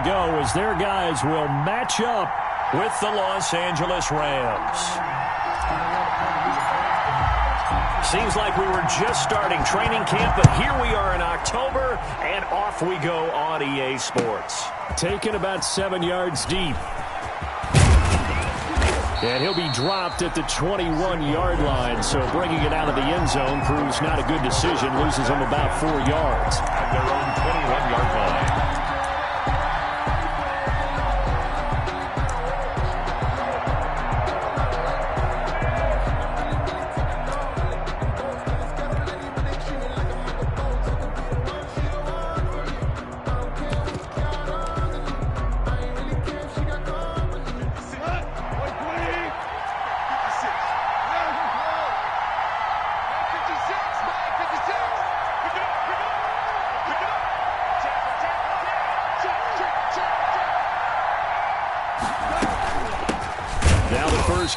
go as their guys will match up with the Los Angeles Rams. Seems like we were just starting training camp, but here we are in October, and off we go on EA Sports. Taken about 7 yards deep. And he'll be dropped at the 21-yard line, so bringing it out of the end zone proves not a good decision. Loses him about 4 yards. At their own 21-yard line.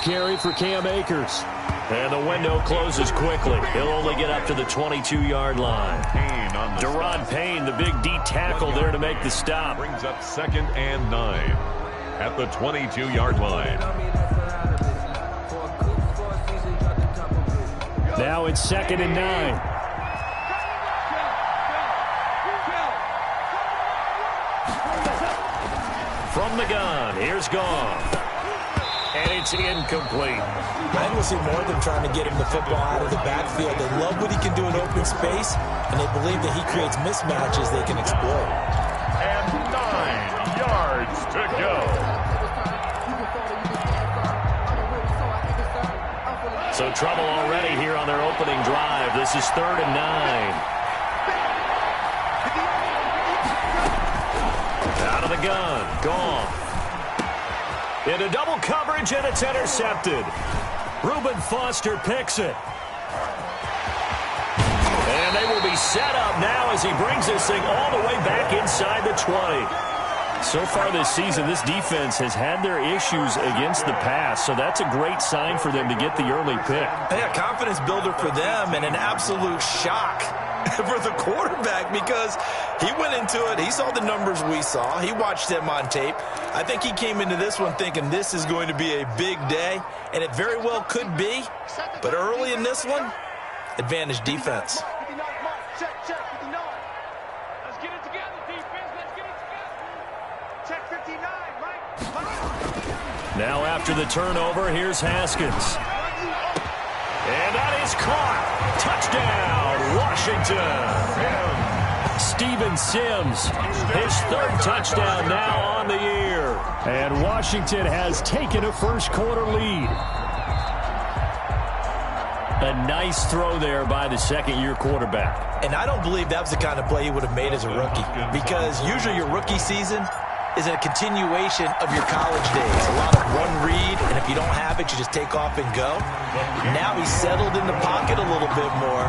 Carry for Cam Akers. And the window closes quickly. He'll only get up to the 22-yard line. Daron Payne, the big D tackle there to make the stop. Brings up 2nd and 9 at the 22-yard line. Now it's 2nd and 9. From the gun, here's Goff. And it's incomplete. I think we'll see more of them trying to get him the football out of the backfield. They love what he can do in open space, and they believe that he creates mismatches they can exploit. And 9 yards to go. So trouble already here on their opening drive. This is 3rd and 9. Out of the gun, Goff. Into double coverage, and it's intercepted. Reuben Foster picks it. And they will be set up now as he brings this thing all the way back inside the 20. So far this season, this defense has had their issues against the pass, so that's a great sign for them to get the early pick. Yeah, confidence builder for them and an absolute shock for the quarterback because he went into it. He saw the numbers we saw. He watched them on tape. I think he came into this one thinking this is going to be a big day, and it very well could be. But early in this one, advantage defense. Now after the turnover, here's Haskins. And that is caught. Touchdown, Washington. Steven Sims, his 3rd touchdown now on the year. And Washington has taken a first-quarter lead. A nice throw there by the second-year quarterback. And I don't believe that was the kind of play he would have made as a rookie, because usually your rookie season is a continuation of your college days. A lot of one read, and if you don't have it, you just take off and go. Now he's settled in the pocket a little bit more,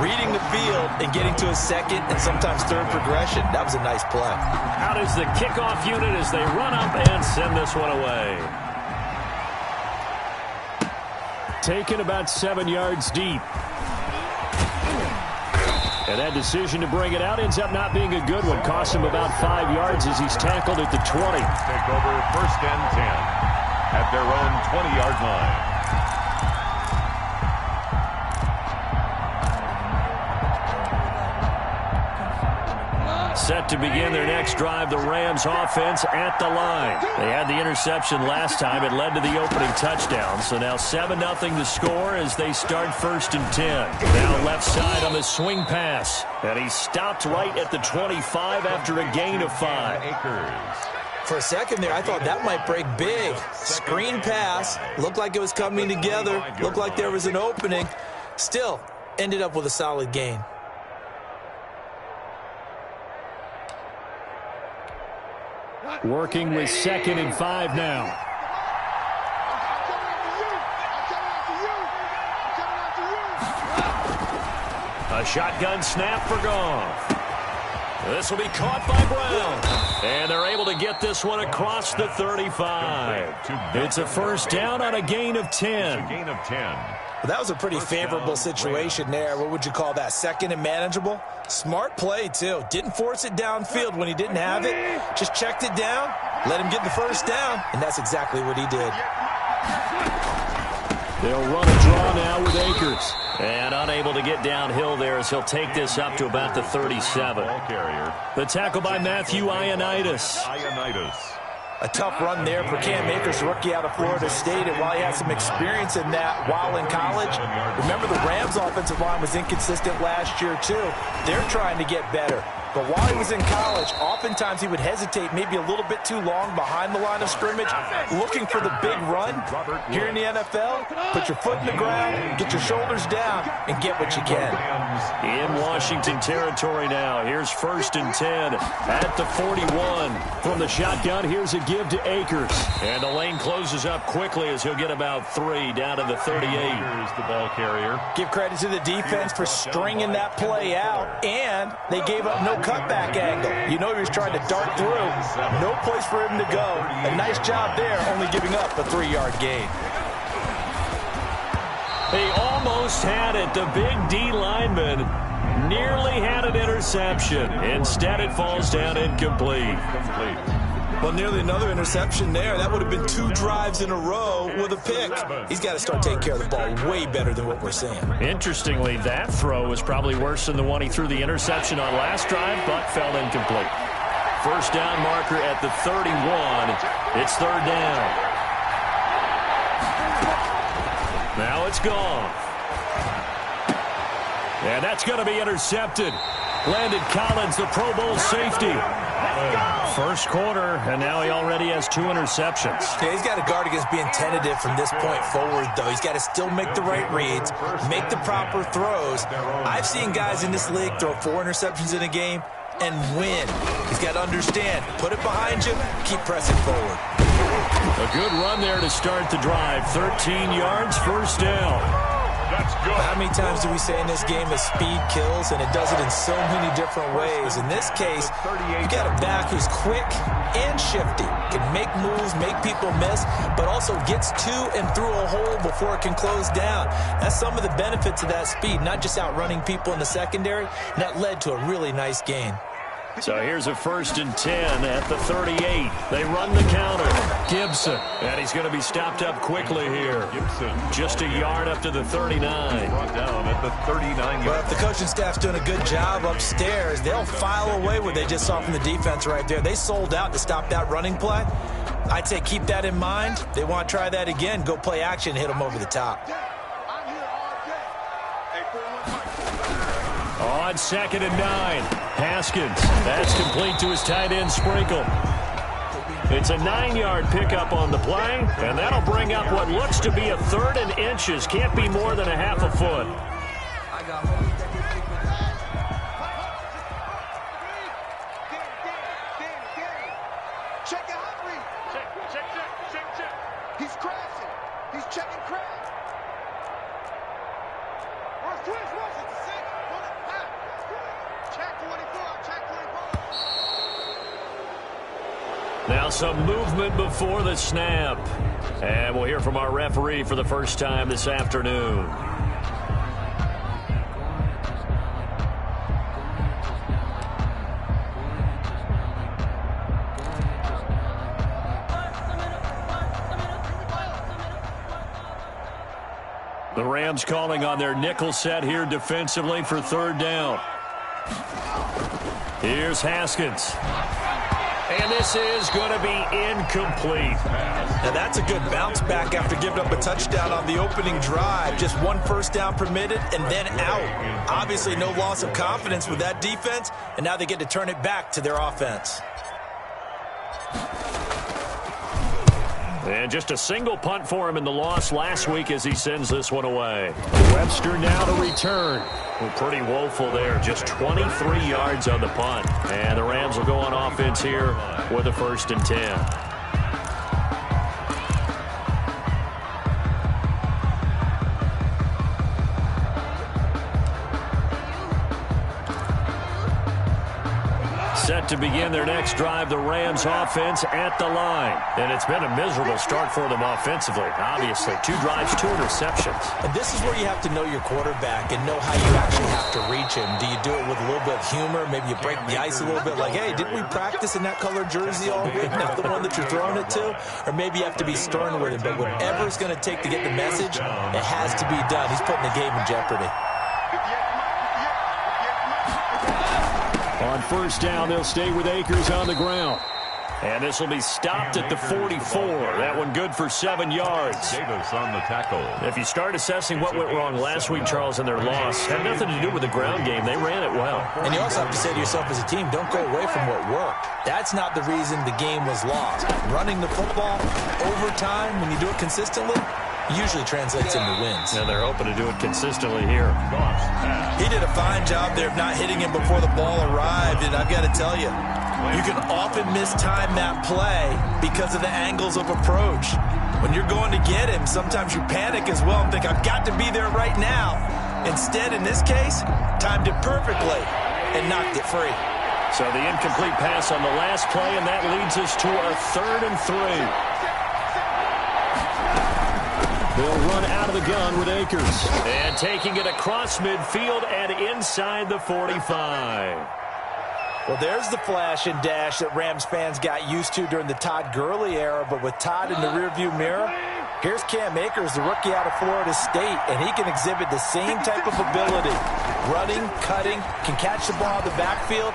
reading the field and getting to a second and sometimes third progression. That was a nice play. Out is the kickoff unit as they run up and send this one away. Taken about 7 yards deep. And that decision to bring it out ends up not being a good one. Costs him about 5 yards as he's tackled at the 20. Take over 1st and 10 at their own 20-yard line. Set to begin their next drive, the Rams offense at the line. They had the interception last time. It led to the opening touchdown. So now 7-0 the score as they start 1st and 10. Now left side on the swing pass. And he stopped right at the 25 after a gain of 5. For a second there, I thought that might break big. Screen pass. Looked like it was coming together. Looked like there was an opening. Still, ended up with a solid gain. Working with 2nd and 5 now. A shotgun snap for Goff. This will be caught by Brown. And they're able to get this one across the 35. It's a first down on a gain of 10. It's a gain of 10. Well, that was a pretty favorable situation there. What would you call that? Second and manageable? Smart play, too. Didn't force it downfield when he didn't have it. Just checked it down, let him get the first down, and that's exactly what he did. They'll run a draw now with Akers. And unable to get downhill there as he'll take this up to about the 37. The tackle by Matthew Ioannidis. A tough run there for Cam Akers, rookie out of Florida State. And while he had some experience in that while in college, remember the Rams' offensive line was inconsistent last year, too. They're trying to get better. But while he was in college, oftentimes he would hesitate maybe a little bit too long behind the line of scrimmage, looking for the big run. Here in the NFL, put your foot in the ground, get your shoulders down, and get what you can. In Washington territory now. Here's 1st and 10 at the 41. From the shotgun, here's a give to Akers. And the lane closes up quickly as he'll get about 3 down to the 38. Here's the ball carrier. Give credit to the defense for stringing that play out, and they gave up no cutback angle. You know he was trying to dart through. No place for him to go. A nice job there, only giving up a 3-yard gain. He almost had it. The big D lineman nearly had an interception. Instead, it falls down incomplete. Well, nearly another interception there. That would have been 2 drives in a row with a pick. He's got to start taking care of the ball way better than what we're seeing. Interestingly, that throw was probably worse than the one he threw the interception on last drive, but fell incomplete. First down marker at the 31. It's 3rd down. Now it's gone. And that's going to be intercepted. Landon Collins, the Pro Bowl safety. First quarter, and now he already has 2 interceptions. Yeah, he's got to guard against being tentative from this point forward, though. He's got to still make the right reads, make the proper throws. I've seen guys in this league throw 4 interceptions in a game and win. He's got to understand, put it behind you, keep pressing forward. A good run there to start the drive. 13 yards, first down. How many times do we say in this game that speed kills, and it does it in so many different ways? In this case, you got a back who's quick and shifty, can make moves, make people miss, but also gets to and through a hole before it can close down. That's some of the benefits of that speed, not just outrunning people in the secondary, and that led to a really nice gain. So here's a 1st and 10 at the 38. They run the counter. Gibson. And he's going to be stopped up quickly here. Gibson. Just a yard up to the 39. Brought down at the 39. Well, if the coaching staff's doing a good job upstairs, they'll file away what they just saw from the defense right there. They sold out to stop that running play. I'd say keep that in mind. They want to try that again. Go play action, hit them over the top. On 2nd and 9. Haskins. That's complete to his tight end, Sprinkle. It's a 9-yard pickup on the play, and that'll bring up what looks to be a 3rd and inches. Can't be more than a half a foot. Check. He's crashing. He's checking crash. Switch, watch it. 6, 1, check 24, check 24. Now some movement before the snap. And we'll hear from our referee for the first time this afternoon. The Rams calling on their nickel set here defensively for 3rd down. Here's Haskins. And this is going to be incomplete. Now that's a good bounce back after giving up a touchdown on the opening drive. Just 1 first down permitted and then out. Obviously no loss of confidence with that defense, and now they get to turn it back to their offense. And just a single punt for him in the loss last week as he sends this one away. Webster now to return. Well, pretty woeful there. Just 23 yards on the punt. And the Rams will go on offense here with a 1st and 10. Set to begin their next drive, the Rams offense at the line. And it's been a miserable start for them offensively, obviously. 2 drives, 2 interceptions. And this is where you have to know your quarterback and know how you actually have to reach him. Do you do it with a little bit of humor? Maybe you break the ice a little bit like, hey, didn't we practice in that color jersey all week? That's the one that you're throwing it to? Or maybe you have to be stern with him. But whatever it's going to take to get the message, it has to be done. He's putting the game in jeopardy. On first down, they'll stay with Akers on the ground. And this will be stopped at the 44. That one good for 7 yards. Davis on the tackle. If you start assessing what went wrong last week, Charles, in their loss, had nothing to do with the ground game. They ran it well. And you also have to say to yourself as a team, don't go away from what worked. That's not the reason the game was lost. Running the football overtime, when you do it consistently, usually translates into wins. And they're hoping to do it consistently here. He did a fine job there of not hitting him before the ball arrived, and I've got to tell you, you can often mistime that play because of the angles of approach. When you're going to get him, sometimes you panic as well and think, I've got to be there right now. Instead, in this case, timed it perfectly and knocked it free. So the incomplete pass on the last play, and that leads us to a 3rd and 3. They'll run out of the gun with Akers. And taking it across midfield and inside the 45. Well, there's the flash and dash that Rams fans got used to during the Todd Gurley era, but with Todd in the rearview mirror, here's Cam Akers, the rookie out of Florida State, and he can exhibit the same type of ability. Running, cutting, can catch the ball in the backfield.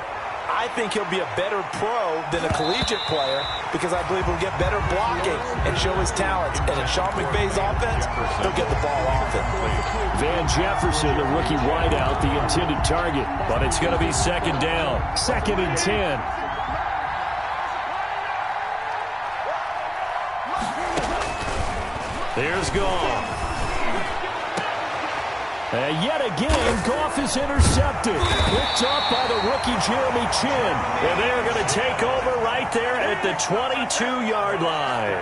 I think he'll be a better pro than a collegiate player because I believe he'll get better blocking and show his talents. And in Sean McVay's offense, he'll get the ball often. Van Jefferson, the rookie wideout, the intended target. But it's going to be 2nd down. 2nd and 10. Here's Goff. And yet again, Goff is intercepted. Picked up by the rookie Jeremy Chin. And they're going to take over right there at the 22-yard line.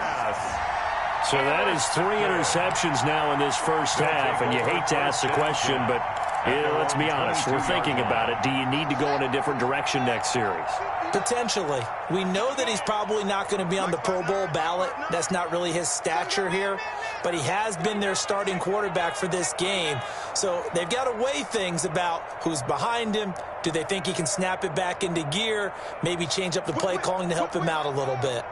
So that is 3 interceptions now in this first half. And you hate to ask the question, but let's be honest. We're thinking about it. Do you need to go in a different direction next series? Potentially. We know that he's probably not going to be on the Pro Bowl ballot. That's not really his stature here. But he has been their starting quarterback for this game. So they've got to weigh things about who's behind him. Do they think he can snap it back into gear? Maybe change up the play calling to help him out a little bit.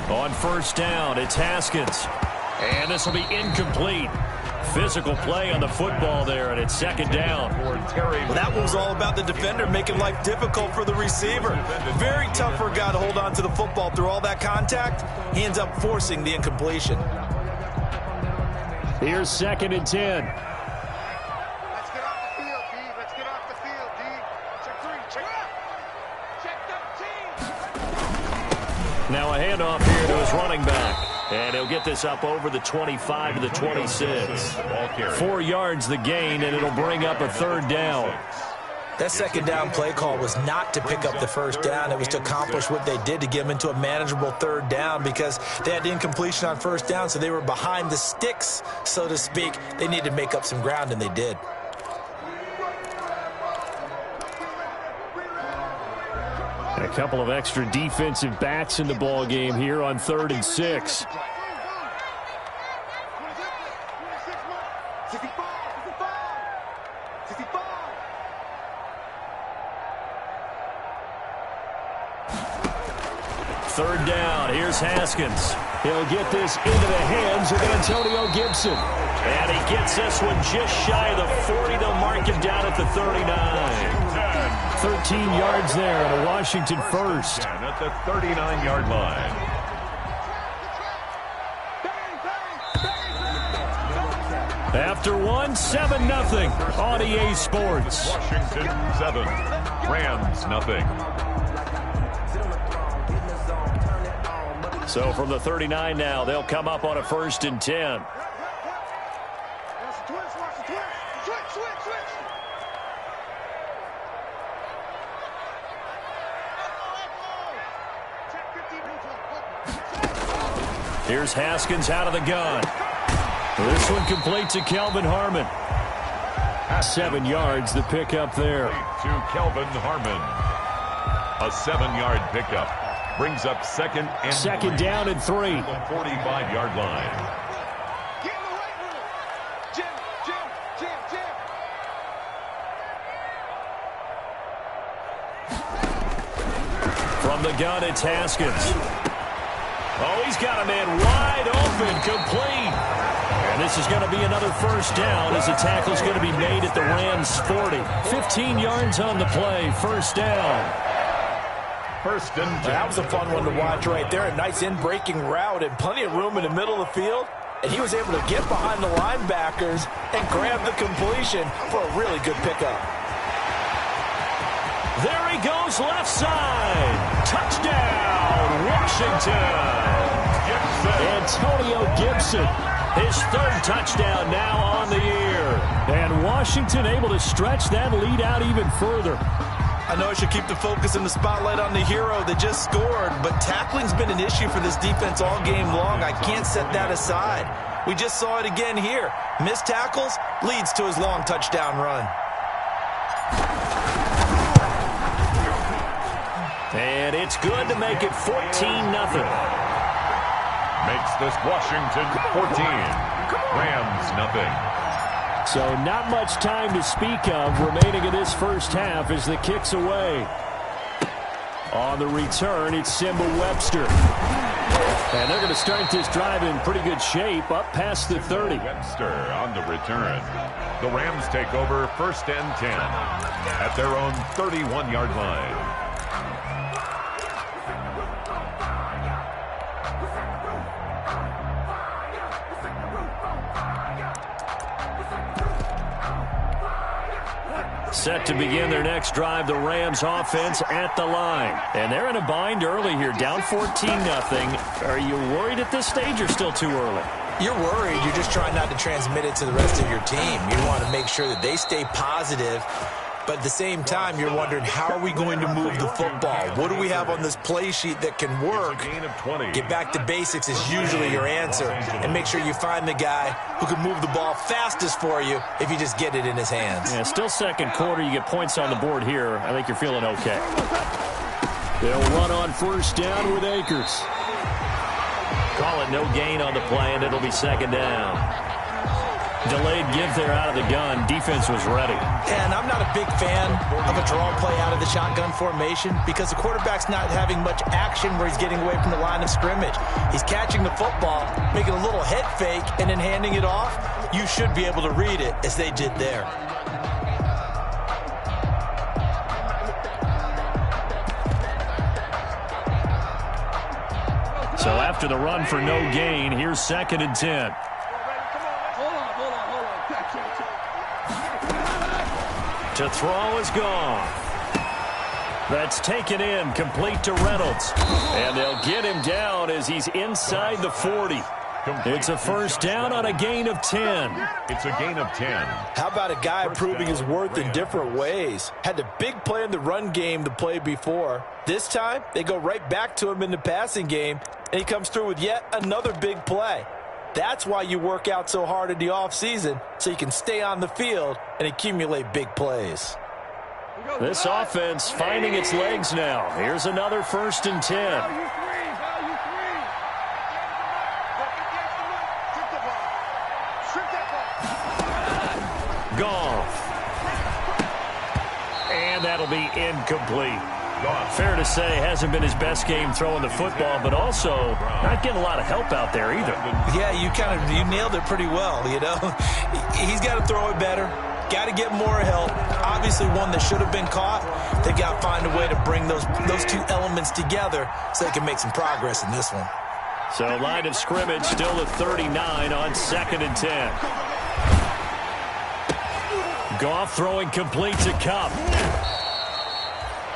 On first down, it's Haskins. And this will be incomplete. Physical play on the football there, and it's 2nd down. Well, that one was all about the defender making life difficult for the receiver. Very tough for a guy to hold on to the football through all that contact. He ends up forcing the incompletion. Here's 2nd and 10. Let's get off the field, D. Let's get off the field, D. Check 3, check 13. Now a handoff here to his running back. And he'll get this up over the 25 to the 26. 4 yards the gain, and it'll bring up a 3rd down. That 2nd down play call was not to pick up the 1st down. It was to accomplish what they did to get them into a manageable 3rd down because they had incompletion on 1st down, so they were behind the sticks, so to speak. They needed to make up some ground, and they did. A couple of extra defensive backs in the ball game here on 3rd and 6. Third down. Here's Haskins. He'll get this into the hands of Antonio Gibson. And he gets this one just shy of the 40. They'll mark him down at the 39. 13 yards there and a Washington first. At the 39-yard line. After one, 7-0 on EA Sports. Washington 7, Rams 0. So from the 39 now, they'll come up on a 1st and 10. Here's Haskins out of the gun. This one complete to Kelvin Harmon. 7 yards the pickup there. To Kelvin Harmon. A 7-yard pickup. Brings up second down and 3. The 45-yard line. Get in the weight room. Jim. From the gun, it's Haskins. Oh, he's got a man wide open, complete. And this is going to be another first down as the tackle's going to be made at the Rams' 40. 15 yards on the play, first down. First and 10. That was a fun one to watch right there. A nice in-breaking route and plenty of room in the middle of the field. And he was able to get behind the linebackers and grab the completion for a really good pickup. There he goes, left side. Touchdown, Washington. Antonio Gibson, his 3rd touchdown now on the year. And Washington able to stretch that lead out even further. I know I should keep the focus and the spotlight on the hero that just scored, but tackling's been an issue for this defense all game long. I can't set that aside. We just saw it again here. Missed tackles leads to his long touchdown run. And it's good to make it 14-0. Makes this Washington 14. Rams nothing. So not much time to speak of remaining in this first half as the kick's away. On the return, it's Simba Webster. And they're going to start this drive in pretty good shape, up past the 30. Webster on the return. The Rams take over first and 10 at their own 31-yard line. Set to begin their next drive, the Rams offense at the line. And they're in a bind early here, down 14-0. Are you worried at this stage or still too early? You're worried. You're just trying not to transmit it to the rest of your team. You want to make sure that they stay positive. But at the same time, you're wondering, how are we going to move the football? What do we have on this play sheet that can work? Gain of 20. Get back to basics is usually your answer. And make sure you find the guy who can move the ball fastest for you if you just get it in his hands. Yeah, still second quarter. You get points on the board here. I think you're feeling okay. They'll run on first down with Akers. Call it no gain on the play, and it'll be second down. Delayed give there out of the gun. Defense was ready. And I'm not a big fan of a draw play out of the shotgun formation because the quarterback's not having much action where he's getting away from the line of scrimmage. He's catching the football, making a little head fake, and then handing it off. You should be able to read it as they did there. So after the run for no gain, here's second and 10. To throw is gone. That's taken in, complete to Reynolds. And they'll get him down as he's inside the 40. It's a first down on a gain of 10. It's a gain of 10. How about a guy proving his worth in different ways? Had a big play in the run game the play before. This time, they go right back to him in the passing game, and he comes through with yet another big play. That's why you work out so hard in the offseason, so you can stay on the field and accumulate big plays. This offense finding its legs now. Here's another first and 10. Goff. And that'll be incomplete. Fair to say, hasn't been his best game throwing the football, but also not getting a lot of help out there either. Yeah, you nailed it pretty well, you know. He's got to throw it better. Got to get more help. Obviously one that should have been caught. They got to find a way to bring those two elements together so they can make some progress in this one. So line of scrimmage still at 39 on second and 10. Goff throwing complete to Kupp.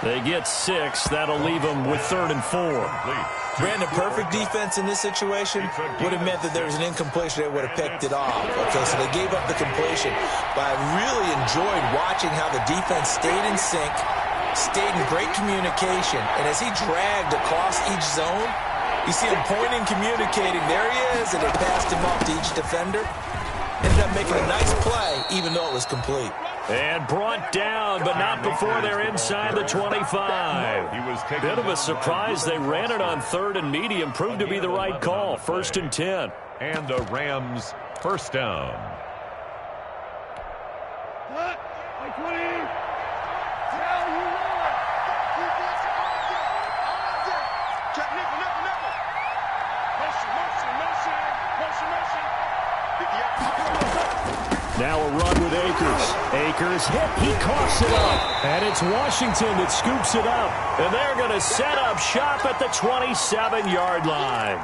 They get 6. That'll leave them with 3rd and 4. Brandon, perfect defense in this situation would have meant that there was an incompletion. They would have picked it off. Okay, so they gave up the completion. But I really enjoyed watching how the defense stayed in sync, stayed in great communication. And as he dragged across each zone, You see him pointing, communicating. There he is, and they passed him off to each defender. Ended up making a nice play, even though it was complete. And brought down, but not before they're inside the 25. Bit of a surprise. They ran it on 3rd and medium. Proved to be the right call. 1st and 10. And the Rams first down. Now a run with Akers. Akers hit. He coughs it up. And it's Washington that scoops it up. And they're going to set up shop at the 27-yard line.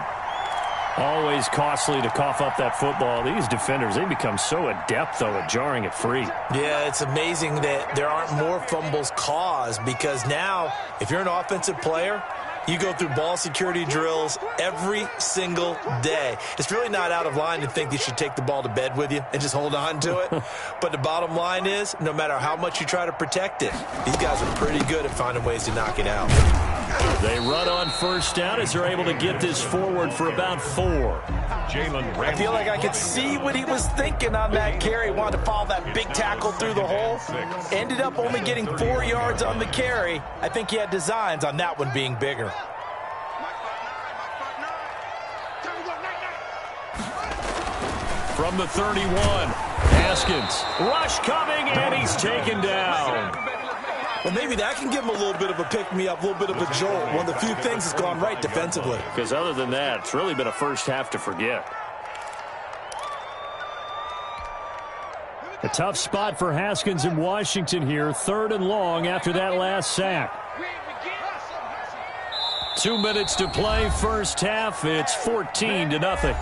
Always costly to cough up that football. These defenders, they become so adept, though, at jarring it free. Yeah, it's amazing that there aren't more fumbles caused, because now, if you're an offensive player, you go through ball security drills every single day. It's really not out of line to think you should take the ball to bed with you and just hold on to it. But the bottom line is, no matter how much you try to protect it, these guys are pretty good at finding ways to knock it out. They run on 1st down as they're able to get this forward for about 4. I feel like I could see what he was thinking on that carry. Wanted to follow that big tackle through the hole. Ended up only getting 4 yards on the carry. I think he had designs on that one being bigger. From the 31, Haskins. Rush coming, and he's taken down. Well, maybe that can give him a little bit of a pick-me-up, a little bit of a jolt. One of the few things that's gone right defensively. Because other than that, it's really been a first half to forget. A tough spot for Haskins in Washington here. 3rd and long after that last sack. 2 minutes to play, first half. It's 14-0.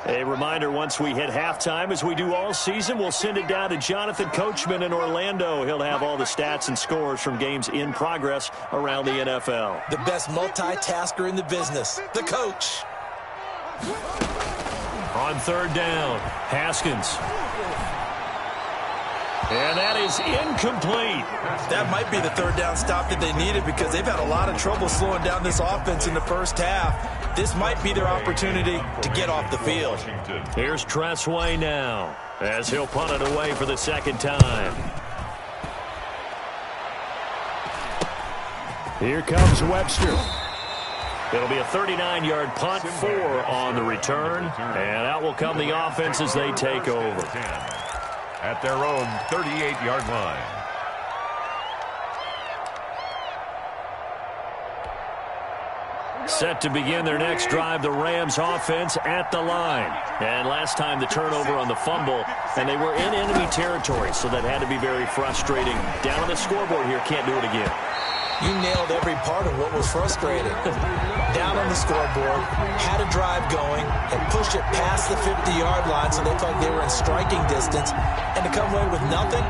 A reminder, once we hit halftime, as we do all season, we'll send it down to Jonathan Coachman in Orlando. He'll have all the stats and scores from games in progress around the NFL. The best multitasker in the business, the coach. On 3rd down, Haskins. And that is incomplete. That might be the 3rd down stop that they needed, because they've had a lot of trouble slowing down this offense in the first half. This might be their opportunity to get off the field. Here's Tressway now, as he'll punt it away for the 2nd time. Here comes Webster. It'll be a 39-yard punt, 4 on the return. And out will come the offense as they take over. At their own 38-yard line. Set to begin their next drive, the Rams offense at the line. And last time the turnover on the fumble, and they were in enemy territory, so that had to be very frustrating. Down on the scoreboard here, can't do it again. You nailed every part of what was frustrating. Down on the scoreboard, had a drive going, and pushed it past the 50-yard line, so they felt they were in striking distance. And to come away with nothing,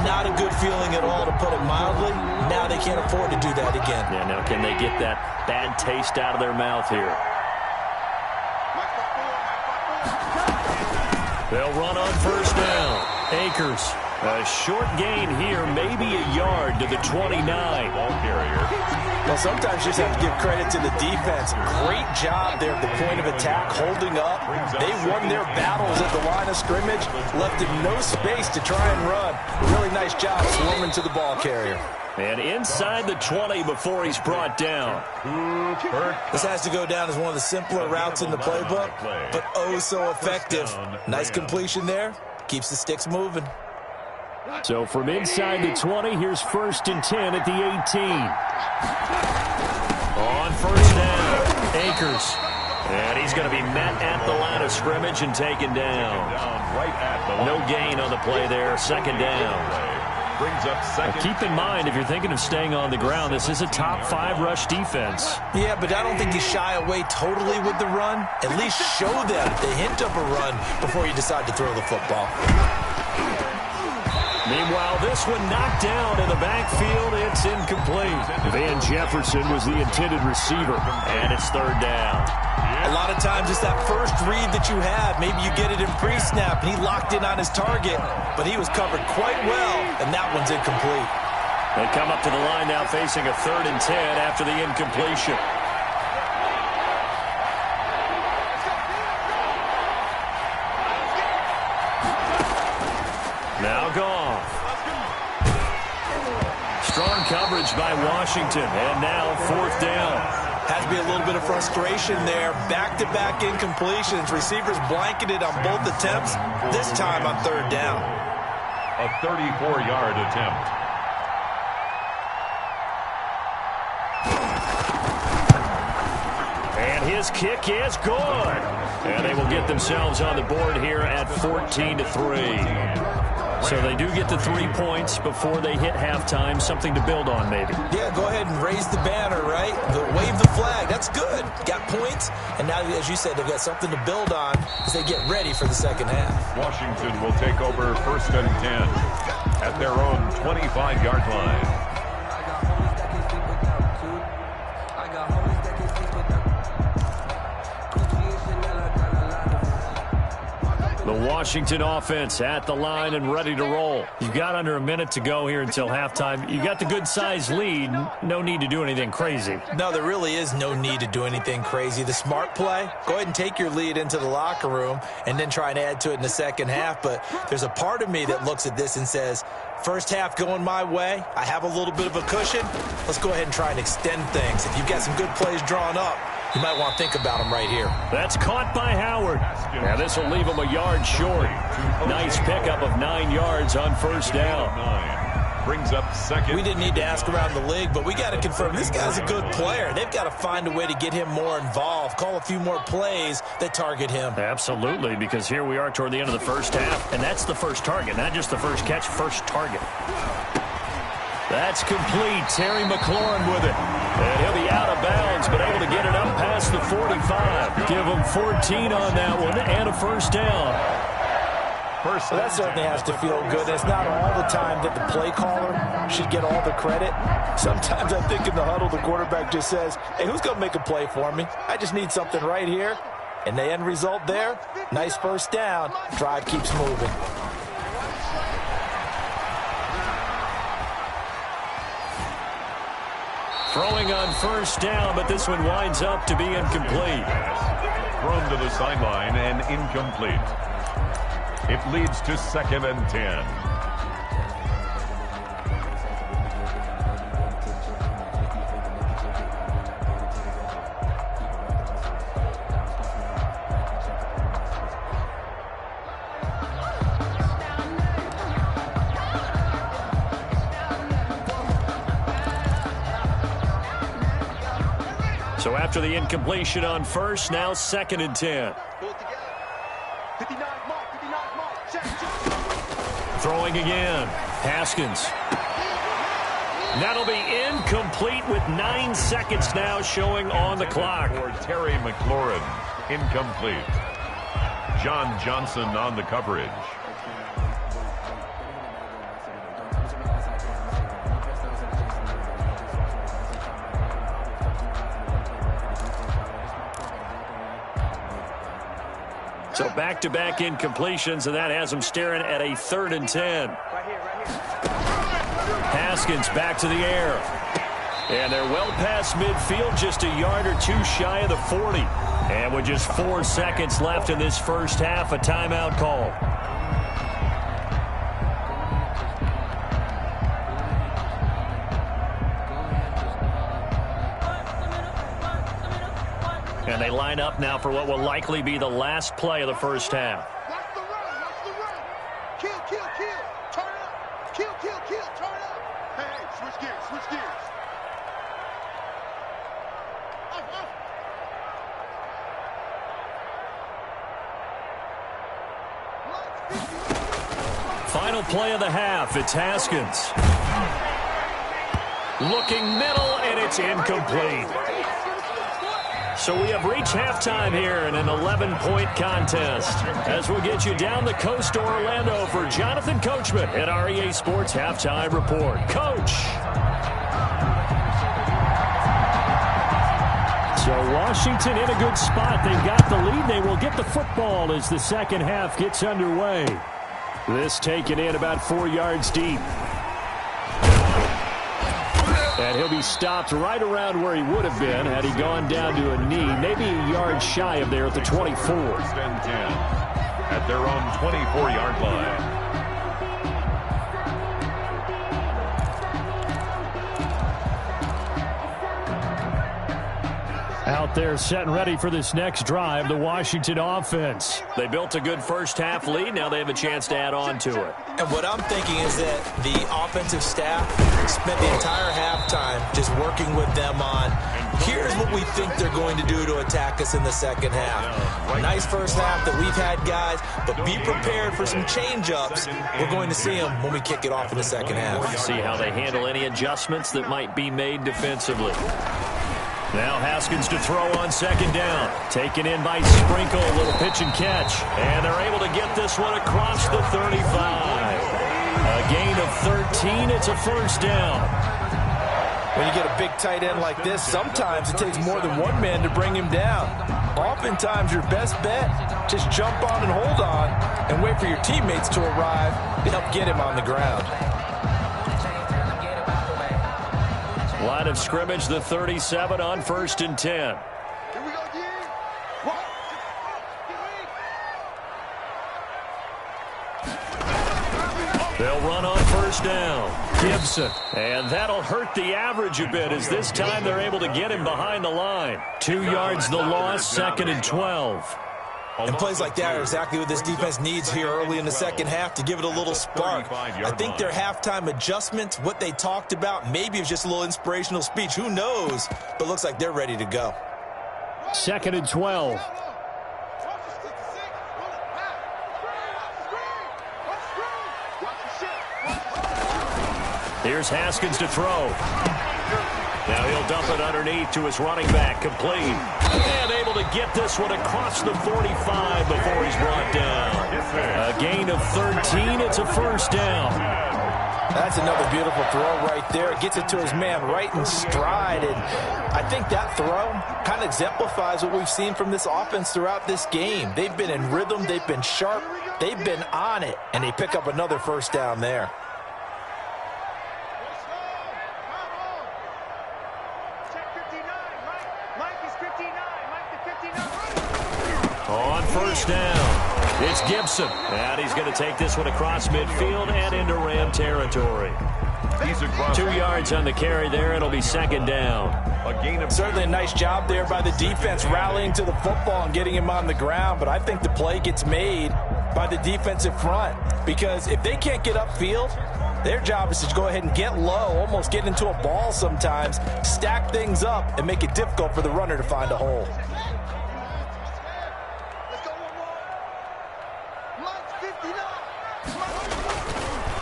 not a good feeling at all, to put it mildly. Now they can't afford to do that again. Yeah, now can they get that bad taste out of their mouth here? They'll run on 1st down. Akers. A short gain here, maybe a yard to the 29. Ball carrier. Well, sometimes you just have to give credit to the defense. Great job there at the point of attack, holding up. They won their battles at the line of scrimmage, left him no space to try and run. Really nice job swarming to the ball carrier. And inside the 20 before he's brought down. This has to go down as one of the simpler routes in the playbook, but oh so effective. Nice completion there. Keeps the sticks moving. So from inside the 20, here's 1st and 10 at the 18. On 1st down, Akers. And he's going to be met at the line of scrimmage and taken down. No gain on the play there, 2nd down. Brings up second. Keep in mind, if you're thinking of staying on the ground, this is a top 5 rush defense. Yeah, but I don't think you shy away totally with the run. At least show them the hint of a run before you decide to throw the football. Meanwhile, this one knocked down in the backfield. It's incomplete. Van Jefferson was the intended receiver. And it's third down. A lot of times it's that first read that you have. Maybe you get it in pre-snap, and he locked in on his target, but he was covered quite well, and that one's incomplete. They come up to the line now facing a 3rd and 10 after the incompletion. Now gone. Strong coverage by Washington, and now 4th down. Has to be a little bit of frustration there. Back-to-back incompletions. Receivers blanketed on both attempts, this time on 3rd down. A 34-yard attempt. And his kick is good. And they will get themselves on the board here at 14-3. So they do get the 3 points before they hit halftime. Something to build on, maybe. Yeah, go ahead and raise the banner, right? Wave the flag. That's good. Got points. And now, as you said, they've got something to build on as they get ready for the second half. Washington will take over 1st and 10 at their own 25-yard line. The Washington offense at the line and ready to roll. You've got under a minute to go here until halftime. You got the good-sized lead. No need to do anything crazy. No, there really is no need to do anything crazy. The smart play, go ahead and take your lead into the locker room and then try and add to it in the second half. But there's a part of me that looks at this and says, first half going my way, I have a little bit of a cushion. Let's go ahead and try and extend things. If you've got some good plays drawn up, you might want to think about them right here. That's caught by Howard. Now this will leave him a yard short. Nice pickup of 9 yards on 1st down. Brings up 2nd. We didn't need to ask around the league, but we got to confirm this guy's a good player. They've got to find a way to get him more involved, call a few more plays that target him. Absolutely, because here we are toward the end of the first half, and that's the first target, not just the first catch, first target. That's complete. Terry McLaurin with it. And he'll be out of bounds, but able to get it up past the 45. Give him 14 on that one and a 1st down. Well, that certainly has to feel good. It's not all the time that the play caller should get all the credit. Sometimes I think in the huddle, the quarterback just says, hey, who's going to make a play for me? I just need something right here. And the end result there, nice 1st down. Drive keeps moving. Throwing on 1st down, but this one winds up to be incomplete. Thrown to the sideline and incomplete. It leads to 2nd and 10. So after the incompletion on 1st, now 2nd and 10. Throwing again. Haskins. That'll be incomplete with 9 seconds now showing on the clock. For Terry McLaurin, incomplete. John Johnson on the coverage. So back-to-back incompletions, and that has him staring at a 3rd and 10. Haskins back to the air. And they're well past midfield, just a yard or two shy of the 40. And with just 4 seconds left in this first half, a timeout call. And they line up now for what will likely be the last play of the first half. Watch the run, watch the run. Kill, kill, kill. Turn up. Kill, kill, kill. Turn up. Hey, switch gears, switch gears. Final play of the half. It's Haskins. Looking middle, and it's incomplete. So we have reached halftime here in an 11-point contest. As we'll get you down the coast to Orlando for Jonathan Coachman at our EA Sports Halftime Report. Coach. So Washington in a good spot. They've got the lead. They will get the football as the second half gets underway. This taken in about 4 yards deep. And he'll be stopped right around where he would have been had he gone down to a knee, maybe a yard shy of there at the 24. First and 10 at their own 24-yard line. Out there set and ready for this next drive, the Washington offense. They built a good first-half lead. Now they have a chance to add on to it. And what I'm thinking is that the offensive staff spent the entire halftime just working with them on, here's what we think they're going to do to attack us in the second half. Nice first half that we've had, guys, but be prepared for some change-ups. We're going to see them when we kick it off in the second half. See how they handle any adjustments that might be made defensively. Now Haskins to throw on second down. Taken in by Sprinkle. A little pitch and catch. And they're able to get this one across the 35. A gain of 13. It's a first down. When you get a big tight end like this, sometimes it takes more than one man to bring him down. Oftentimes, your best bet, just jump on and hold on and wait for your teammates to arrive to help get him on the ground. Line of scrimmage, the 37 on first and 10. Here we go again. They'll run on first down. Gibson. And that'll hurt the average a bit as this time they're able to get him behind the line. 2 yards the loss, second and 12. And plays like that are exactly what this defense needs here early in the second half to give it a little spark. I think their halftime adjustments, what they talked about, maybe it was just a little inspirational speech. Who knows? But looks like they're ready to go. Second and 12. Here's Haskins to throw. Now he'll dump it underneath to his running back, complete. And able to get this one across the 45 before he's brought down. A gain of 13, it's a first down. That's another beautiful throw right there. Gets it to his man right in stride. And I think that throw kind of exemplifies what we've seen from this offense throughout this game. They've been in rhythm. They've been sharp. They've been on it. And they pick up another first down there. On first down, it's Gibson. And he's going to take this one across midfield and into Ram territory. 2 yards on the carry there. It'll be second down. Certainly a nice job there by the defense rallying to the football and getting him on the ground. But I think the play gets made by the defensive front. Because if they can't get upfield, their job is to go ahead and get low, almost get into a ball sometimes, stack things up, and make it difficult for the runner to find a hole.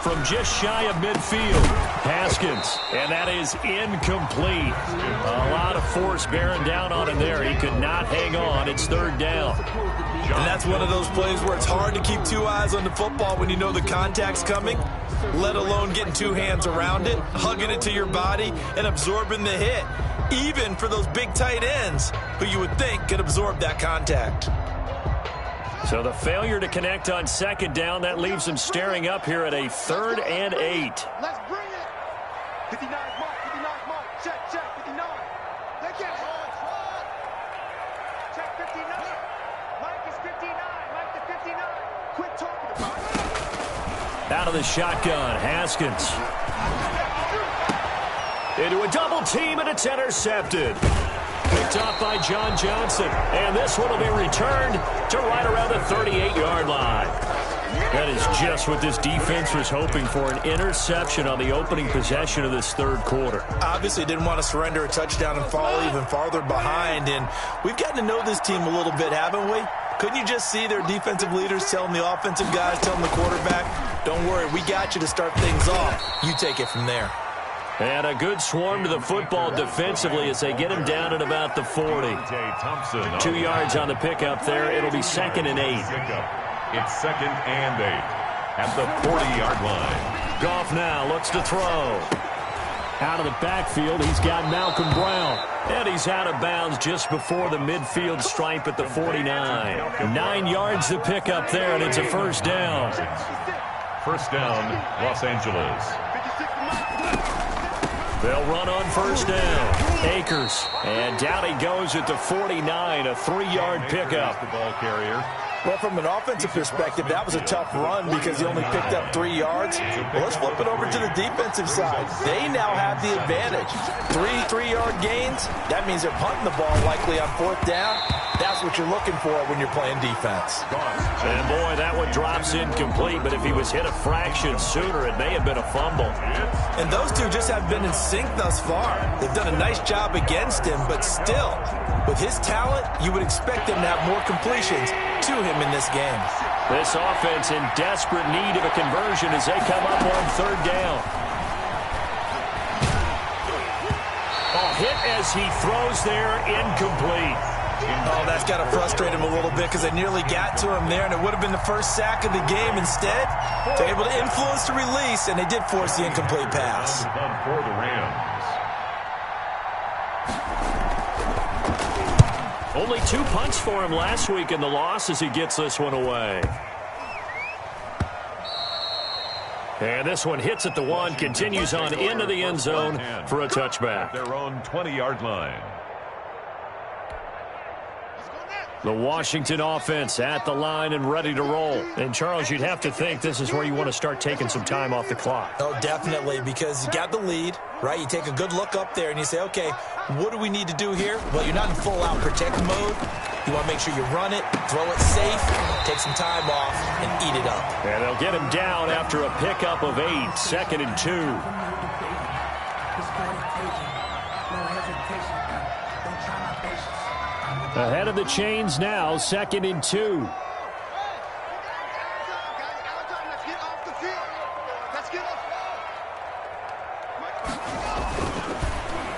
From just shy of midfield, Haskins, and that is incomplete. A lot of force bearing down on him there. He could not hang on. It's third down. And that's one of those plays where it's hard to keep two eyes on the football when you know the contact's coming, let alone getting two hands around it, hugging it to your body, and absorbing the hit, even for those big tight ends who you would think could absorb that contact. So the failure to connect on second down, that leaves him staring up here at a 3rd and 8. Let's bring it. 59 mark, 59 mark. Check, 59. They get it. Check 59. Mike is 59. Mike the 59. Quit talking about it. Out of the shotgun, Haskins. Into a double team, and it's intercepted. Picked off by John Johnson. And this one will be returned to right around the 38-yard line. That is just what this defense was hoping for, an interception on the opening possession of this third quarter. Obviously didn't want to surrender a touchdown and fall even farther behind. And we've gotten to know this team a little bit, haven't we? Couldn't you just see their defensive leaders telling the offensive guys, telling the quarterback, don't worry, we got you to start things off. You take it from there. And a good swarm to the football defensively as they get him down at about the 40. 2 yards on the pickup there. It'll be 2nd and 8. It's 2nd and 8 at the 40-yard line. Goff now looks to throw. Out of the backfield, he's got Malcolm Brown. And he's out of bounds just before the midfield stripe at the 49. 9 yards to pick up there, and it's a first down. First down, Los Angeles. They'll run on first down. Akers. And down he goes at the 49, a 3-yard pickup. The ball carrier. Well, from an offensive perspective, that was a tough run because he only picked up 3 yards. Well, let's flip it over to the defensive side. They now have the advantage. 3-3-yard gains. That means they're punting the ball likely on 4th down. That's what you're looking for when you're playing defense. And, boy, that one drops incomplete, but if he was hit a fraction sooner, it may have been a fumble. And those two just have been in sync thus far. They've done a nice job against him, but still, with his talent, you would expect him to have more completions to him in this game. This offense in desperate need of a conversion as they come up on 3rd down. Hit as he throws there, incomplete. Oh, that's got to frustrate him a little bit because they nearly got to him there, and it would have been the first sack of the game. Instead, they're able to influence the release, and they did force the incomplete pass. For the Rams. Only 2 punts for him last week in the loss as he gets this one away. And this one hits at the 1, continues on into the end zone for a touchback. Their own 20-yard line. The Washington offense at the line and ready to roll. And, Charles, you'd have to think this is where you want to start taking some time off the clock. Oh, definitely, because you got the lead, right? You take a good look up there and you say, okay, what do we need to do here? Well, you're not in full-out protect mode. You want to make sure you run it, throw it safe, take some time off, and eat it up. And they'll get him down after a pickup of 8, 2nd and 2. Ahead of the chains now, 2nd and 2.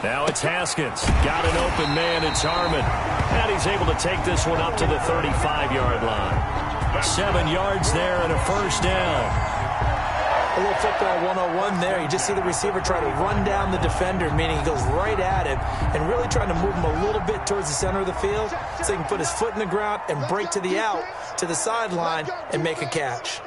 Now it's Haskins. Got an open man. It's Harmon. And he's able to take this one up to the 35-yard line. 7 yards there and a first down. A little football 101 there. You just see the receiver try to run down the defender, meaning he goes right at him and really trying to move him a little bit towards the center of the field so he can put his foot in the ground and break to the out, to the sideline, and make a catch.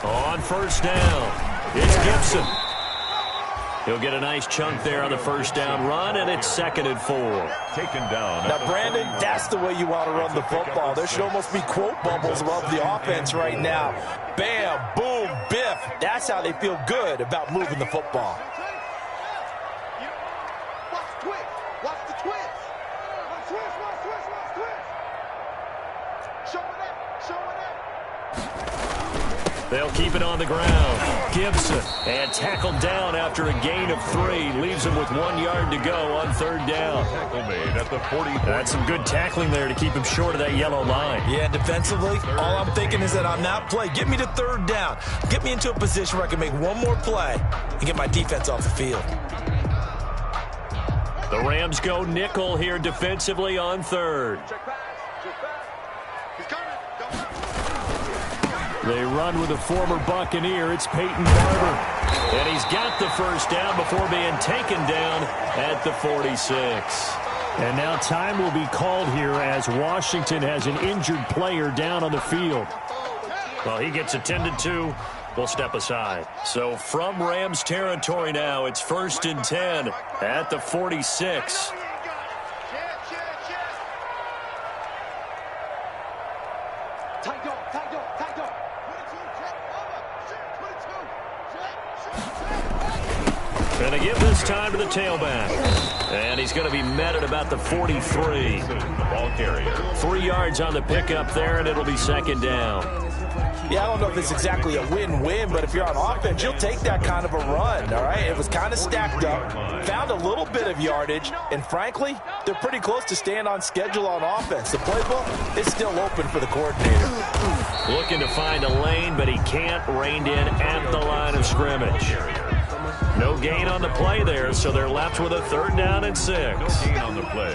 On first down, it's Gibson. He'll get a nice chunk there on the first down run, and it's 2nd and 4. Taken down. Now, Brandon, that's the way you want to run the football. There should almost be quote bubbles above the offense right now. Bam, boom, biff. That's how they feel good about moving the football. Watch the twist. Watch the twist. Watch twist, watch twist, watch twist. Show it up, show it up. They'll keep it on the ground. Gibson, and tackled down after a gain of 3. Leaves him with 1 yard to go on 3rd down. Tackle made at the 40. That's some good tackling there to keep him short of that yellow line. Yeah, defensively, all I'm thinking is that on that play, get me to 3rd down. Get me into a position where I can make one more play and get my defense off the field. The Rams go nickel here defensively on 3rd. They run with a former Buccaneer. It's Peyton Barber. And he's got the first down before being taken down at the 46. And now time will be called here as Washington has an injured player down on the field. Well, he gets attended to. We'll step aside. So from Rams territory now, it's 1st and 10 at the 46. Going to give this time to the tailback. And he's going to be met at about the 43. Ball carrier. 3 yards on the pickup there, and it'll be 2nd down. Yeah, I don't know if it's exactly a win-win, but if you're on offense, you'll take that kind of a run, all right? It was kind of stacked up, found a little bit of yardage, and frankly, they're pretty close to staying on schedule on offense. The playbook is still open for the coordinator. Looking to find a lane, but he can't. Reined in at the line of scrimmage. No gain on the play there, so they're left with a 3rd down and 6. No gain on the play.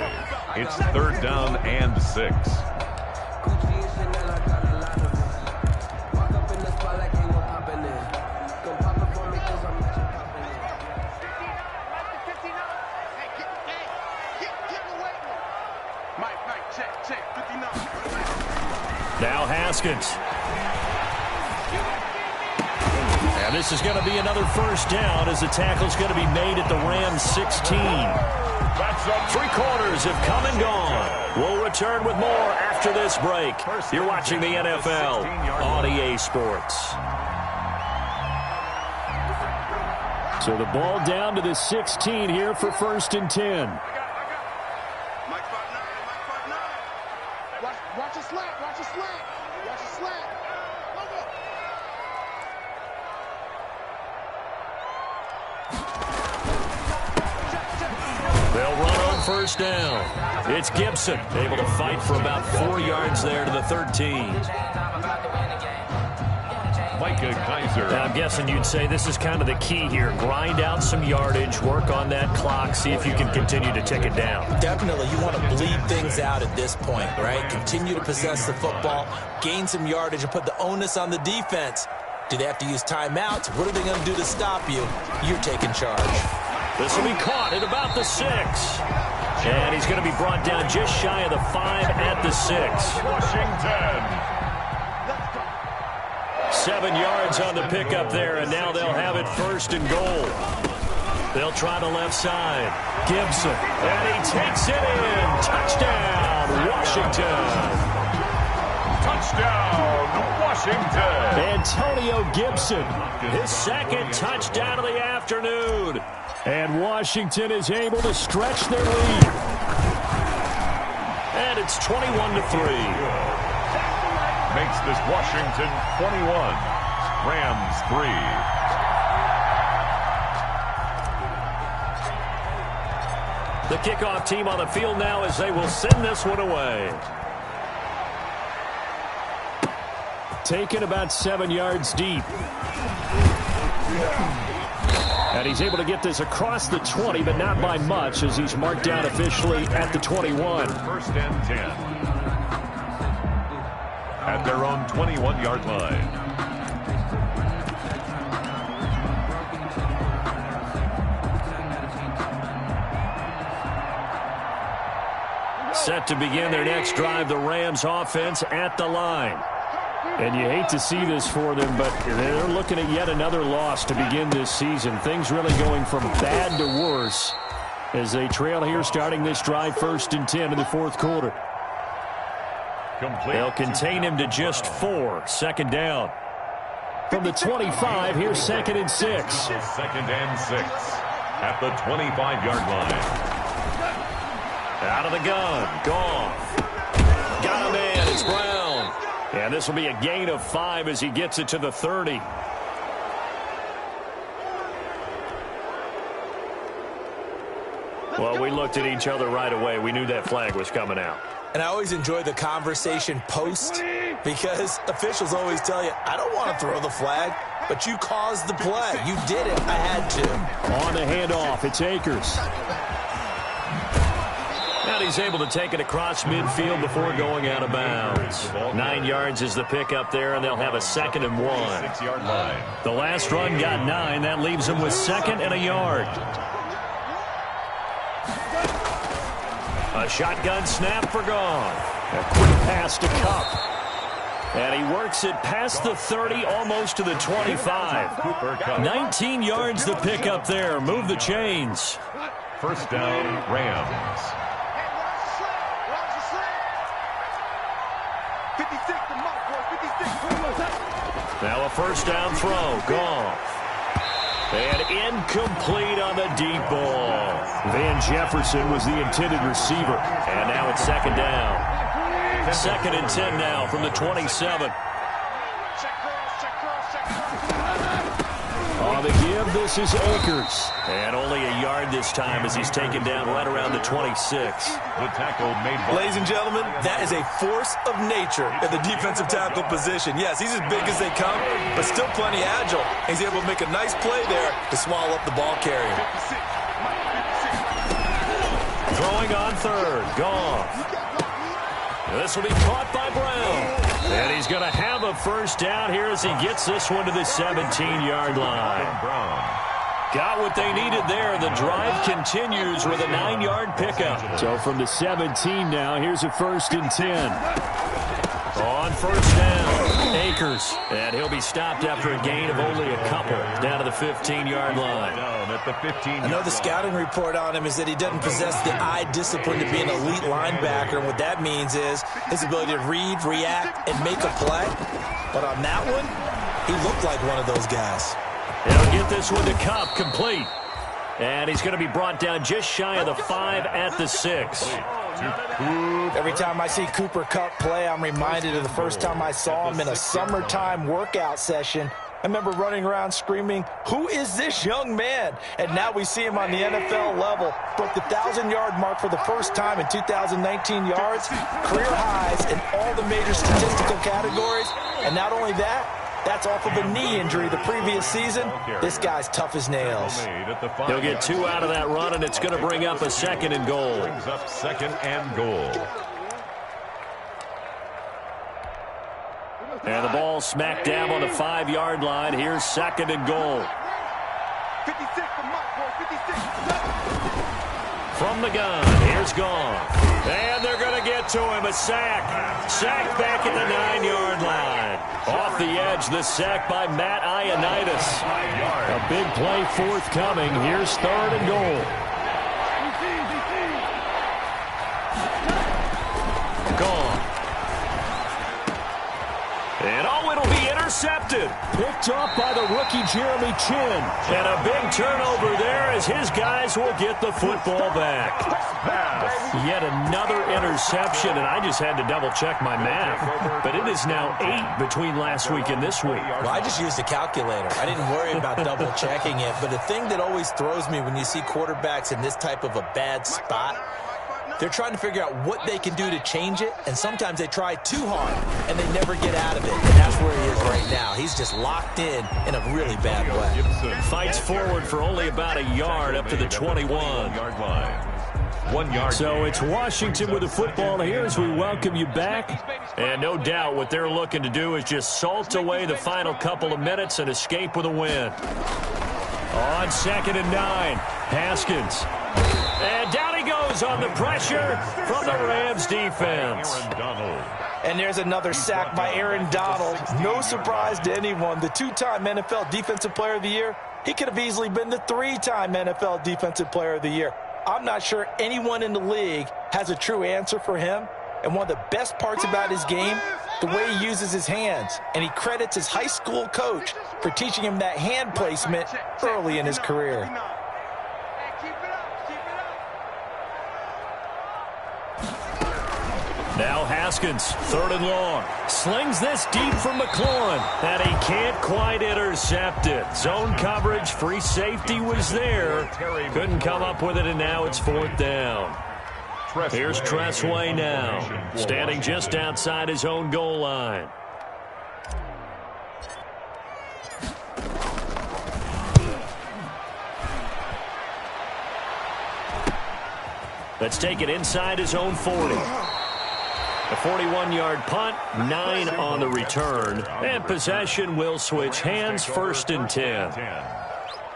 It's 3rd down and 6. Now Haskins. And this is going to be another 1st down as the tackle's going to be made at the Rams 16. 3 quarters have come and gone. We'll return with more after this break. You're watching the NFL on EA Sports. So the ball down to the 16 here for 1st and 10. Watch a slant, watch a slant, watch a slant. They'll run on 1st down. It's Gibson, able to fight for about 4 yards there to the 13. Micah Kaiser. Now, I'm guessing you'd say this is kind of the key here. Grind out some yardage, work on that clock, see if you can continue to tick it down. Definitely, you want to bleed things out at this point, right? Continue to possess the football, gain some yardage, and put the onus on the defense. Do they have to use timeouts? What are they going to do to stop you? You're taking charge. This will be caught at about the 6. And he's going to be brought down just shy of the 5 at the 6. Washington. 7 yards on the pickup there, and now they'll have it 1st and goal. They'll try the left side. Gibson, and he takes it in. Touchdown, Washington. Touchdown, Washington. Antonio Gibson, his 2nd touchdown of the afternoon. And Washington is able to stretch their lead. And it's 21-3. Makes this Washington 21, Rams 3. The kickoff team on the field now as they will send this one away. Taken about 7 yards deep. And he's able to get this across the 20, but not by much as he's marked down officially at the 21. 1st and 10. At their own 21-yard line. Set to begin their next drive, the Rams offense at the line. And you hate to see this for them, but they're looking at yet another loss to begin this season. Things really going from bad to worse as they trail here starting this drive 1st and 10 in the 4th quarter. They'll contain him to just 4. 2nd down. From the 25, here's 2nd and 6. 2nd and 6 at the 25-yard line. Out of the gun. Goff. Got him in. It's Brown. And this will be a gain of 5 as he gets it to the 30. Well, we looked at each other right away. We knew that flag was coming out. And I always enjoy the conversation post because officials always tell you, I don't want to throw the flag, but you caused the play. You did it. I had to. On the handoff, it's Akers. And he's able to take it across midfield before going out of bounds. 9 yards is the pickup there, and they'll have a 2nd and 1. 6-yard line. The last run got 9. That leaves them with 2nd and a yard. A shotgun snap for Goff. A quick pass to Kupp. And he works it past the 30, almost to the 25. 19 yards the pickup there. Move the chains. 1st down, Rams. Now a 1st down throw. Goff. And incomplete on the deep ball. Van Jefferson was the intended receiver. And now it's 2nd down. 2nd and 10 now from the 27. this is Akers. And only a yard this time as he's taken down right around the 26. The tackle made by... Ladies and gentlemen, that is a force of nature in the defensive tackle position. Yes, he's as big as they come, but still plenty agile. He's able to make a nice play there to swallow up the ball carrier. Throwing on third. Goff. This will be caught by Brown. And he's going to have a first down here as he gets this one to the 17-yard line. Got what they needed there. The drive continues with a 9-yard pickup. So from the 17 now, here's a 1st and 10. On first down, Akers. And he'll be stopped after a gain of only a couple down to the 15-yard line. I know the scouting report on him is that he doesn't possess the eye discipline to be an elite linebacker. And what that means is his ability to read, react, and make a play. But on that one, he looked like one of those guys. He'll get this one to Kupp, complete. And he's going to be brought down just shy of the 5 at the 6. Every time I see Cooper Kupp play, I'm reminded of the first time I saw him in a summertime workout session. I remember running around screaming, "Who is this young man?" And now we see him on the NFL level. Broke the 1,000-yard mark for the first time in 2019 yards, career highs in all the major statistical categories. And not only that, that's off of a knee injury the previous season. This guy's tough as nails. He'll get 2 out of that run, and it's going to bring up a 2nd and goal. Brings up 2nd and goal. And the ball smack dab on the 5-yard line. Here's 2nd and goal. 56 for Mike, boy, 56. From the gun, here's Goff. And they're going to get to him, a sack. Sack back at the 9-yard line. Off the edge, the sack by Matt Ioannidis. A big play forthcoming. Here's 3rd and goal. Goff. And it'll be intercepted. Picked up by the rookie Jeremy Chin. And a big turnover there as his guys will get the football back. Yet another interception, and I just had to double-check my math. But it is now 8 between last week and this week. Well, I just used a calculator. I didn't worry about double-checking it. But the thing that always throws me when you see quarterbacks in this type of a bad spot, they're trying to figure out what they can do to change it, and sometimes they try too hard, and they never get out of it. And that's where he is right now. He's just locked in a really bad way. Fights forward for only about a yard up to the 21-yard line. 1 yard. So it's Washington with the football here as we welcome you back. And no doubt what they're looking to do is just salt away the final couple of minutes and escape with a win. On 2nd and 9, Haskins. And down he goes on the pressure from the Rams defense. And there's another sack by Aaron Donald. No surprise to anyone. The 2-time NFL Defensive Player of the Year. He could have easily been the 3-time NFL Defensive Player of the Year. I'm not sure anyone in the league has a true answer for him. And one of the best parts about his game, the way he uses his hands. And he credits his high school coach for teaching him that hand placement early in his career. Now Haskins, 3rd and long. Slings this deep from McLaurin, and he can't quite intercept it. Zone coverage, free safety was there. Couldn't come up with it, and now it's 4th down. Here's Tressway now, standing just outside his own goal line. Let's take it inside his own 40. A 41-yard punt, 9 on the return. And possession will switch hands, 1st and 10.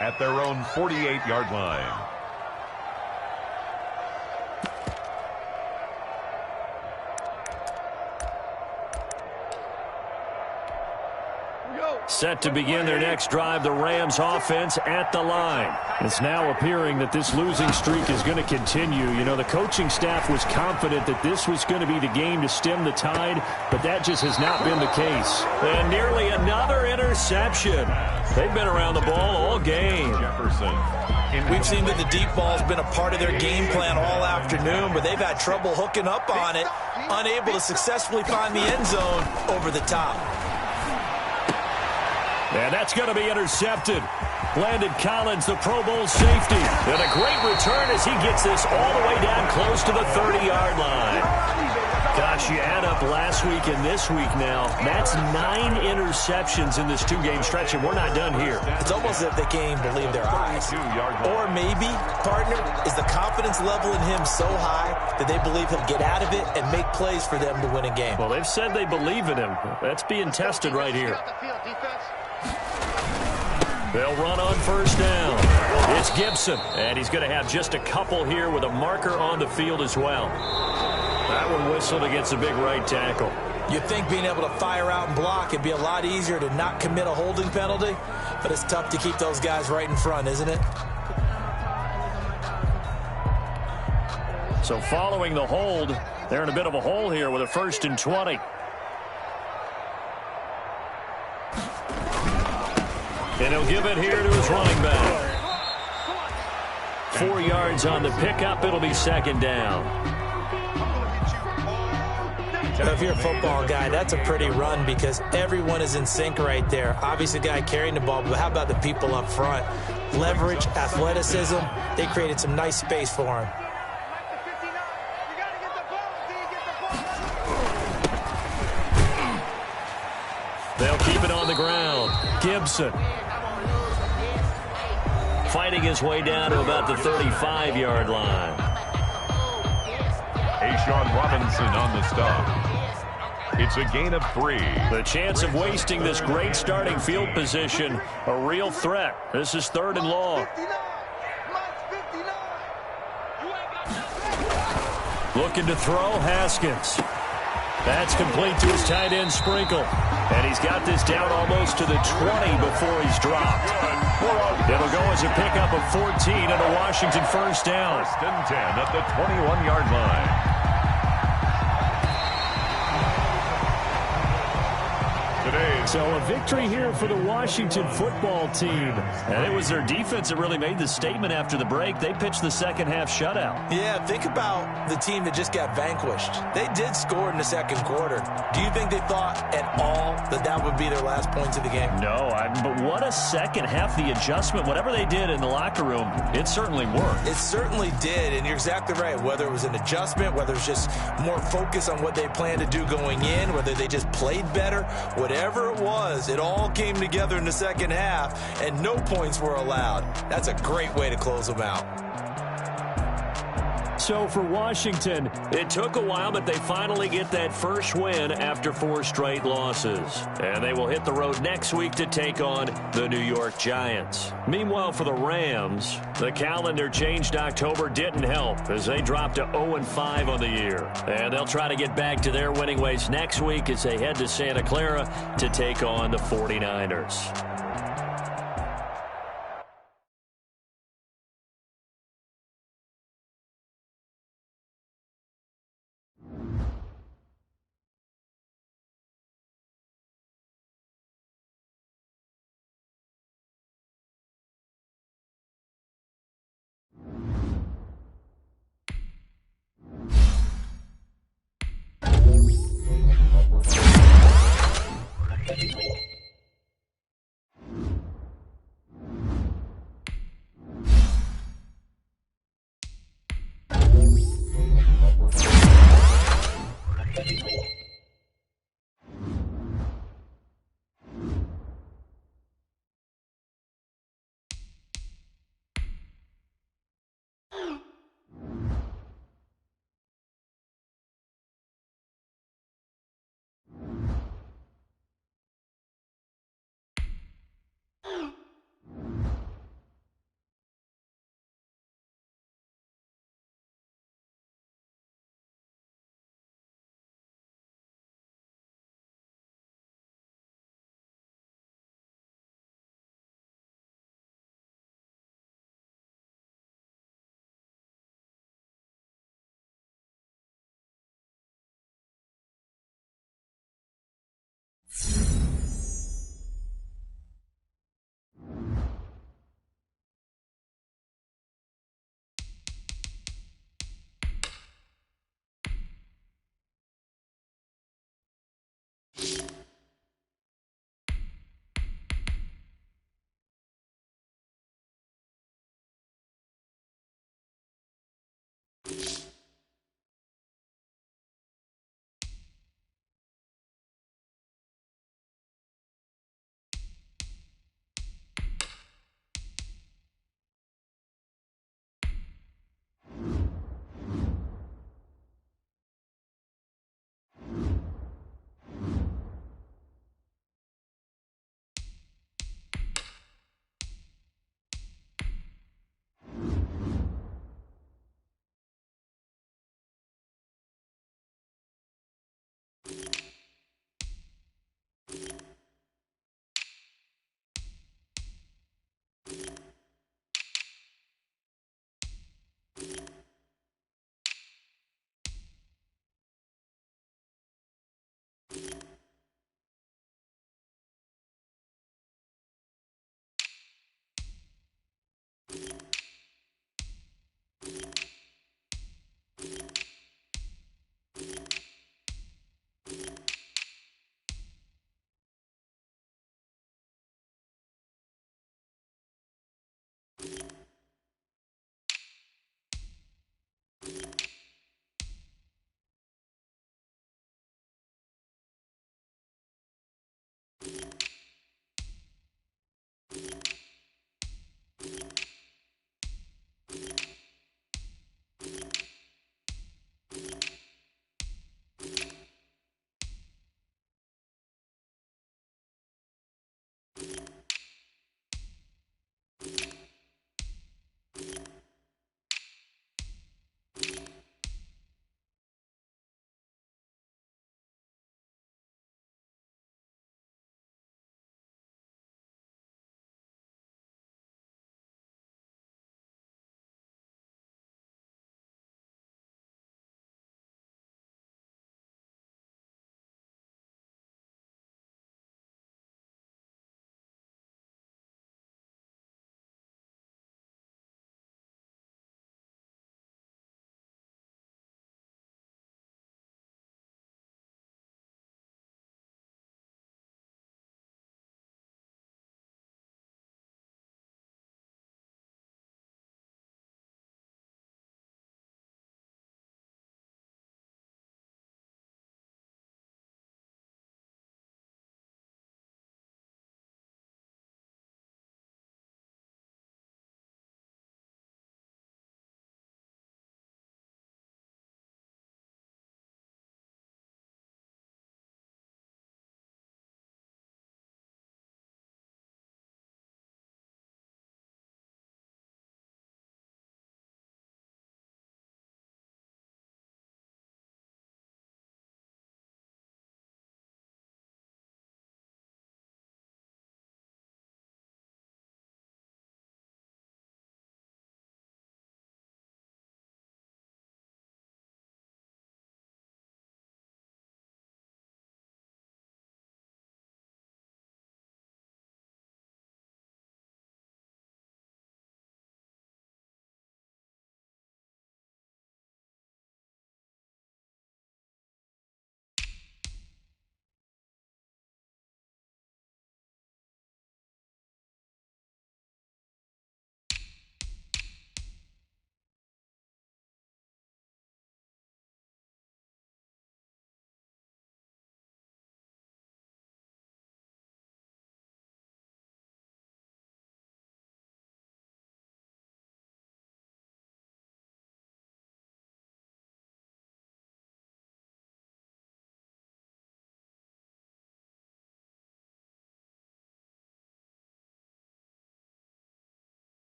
At their own 48-yard line. Set to begin their next drive, the Rams offense at the line. It's now appearing that this losing streak is going to continue. You know, the coaching staff was confident that this was going to be the game to stem the tide, but that just has not been the case. And nearly another interception. They've been around the ball all game. We've seen that the deep ball's been a part of their game plan all afternoon, but they've had trouble hooking up on it, unable to successfully find the end zone over the top. And that's going to be intercepted. Landon Collins, the Pro Bowl safety. And a great return as he gets this all the way down close to the 30-yard line. Gosh, you add up last week and this week now. That's 9 interceptions in this 2-game stretch, and we're not done here. It's almost as if they can't even believe their eyes. Or maybe, partner, is the confidence level in him so high that they believe he'll get out of it and make plays for them to win a game. Well, they've said they believe in him. That's being tested right here. They'll run on first down. It's Gibson, and he's going to have just a couple here with a marker on the field as well. That one whistled against a big right tackle. You'd think being able to fire out and block would be a lot easier to not commit a holding penalty, but it's tough to keep those guys right in front, isn't it? So following the hold, they're in a bit of a hole here with a 1st and 20. And he'll give it here to his running back. 4 yards on the pickup. It'll be 2nd down. If you're a football guy, that's a pretty run because everyone is in sync right there. Obviously, the guy carrying the ball, but how about the people up front? Leverage, athleticism, they created some nice space for him. They'll keep it on the ground. Gibson fighting his way down to about the 35-yard line. Sean Robinson on the stop. It's a gain of 3. The chance of wasting this great starting field position, a real threat. This is 3rd and long. Looking to throw, Haskins. That's complete to his tight end, Sprinkle. And he's got this down almost to the 20 before he's dropped. It'll go as a pickup of 14 and a Washington first down. 1st and 10 at the 21-yard line. So a victory here for the Washington football team. And it was their defense that really made the statement after the break. They pitched the second half shutout. Yeah, think about the team that just got vanquished. They did score in the 2nd quarter. Do you think they thought at all that that would be their last points of the game? No, but what a second half. The adjustment, whatever they did in the locker room, it certainly worked. It certainly did, and you're exactly right. Whether it was an adjustment, whether it's just more focus on what they planned to do going in, whether they just played better, whatever it was, it all came together in the second half, and no points were allowed. That's a great way to close them out. So for Washington, it took a while, but they finally get that first win after 4 straight losses. And they will hit the road next week to take on the New York Giants. Meanwhile, for the Rams, the calendar changed October didn't help as they dropped to 0-5 on the year. And they'll try to get back to their winning ways next week as they head to Santa Clara to take on the 49ers.